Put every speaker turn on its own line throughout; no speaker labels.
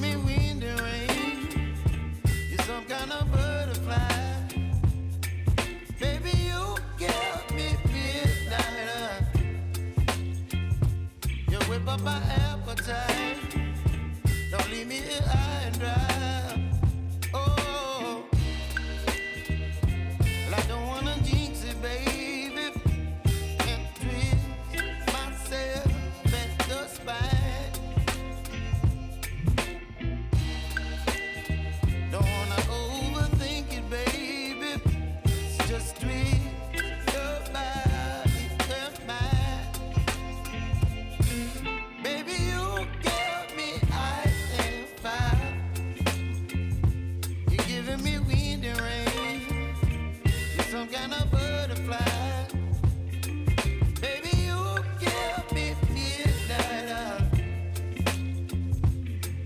me wind and rain. You're some kind of butterfly. Baby, you give me midnight. You whip up my appetite. Don't leave me here high and dry. Oh, well, I don't wanna jinx it, baby, and twist myself at the spine. Don't wanna overthink it, baby. It's just twist your body and mine. Baby, you give me ice and fire. You're giving me wind and rain. You're some kind of butterfly. Baby, you give me midnight.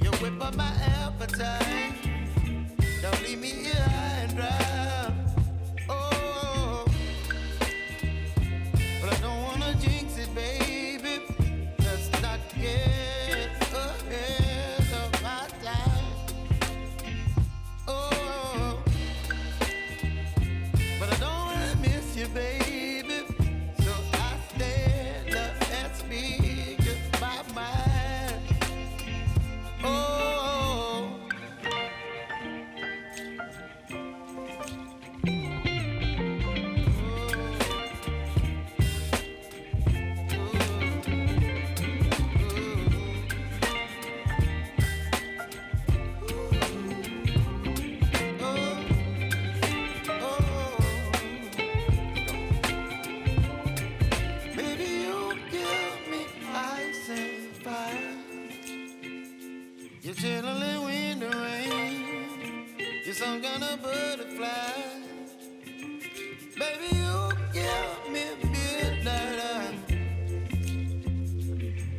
You whip up my appetite. Don't leave me here high and dry. Oh, but I don't wanna jinx it, baby. Let's not get ahead of my time. Oh, but I don't wanna miss you, baby. So I stand up and speak my mind. Oh. Baby, you give me ice and fire. You're chilling wind and rain. You're some kind of butterfly. Baby, you give me midnight.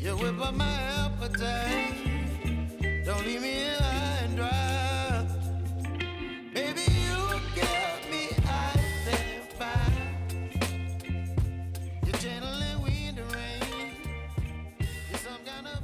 You whip up my appetite. Don't leave me here high and dry. Baby, you give me ice and fire. You're channeling wind and rain. You're some kind of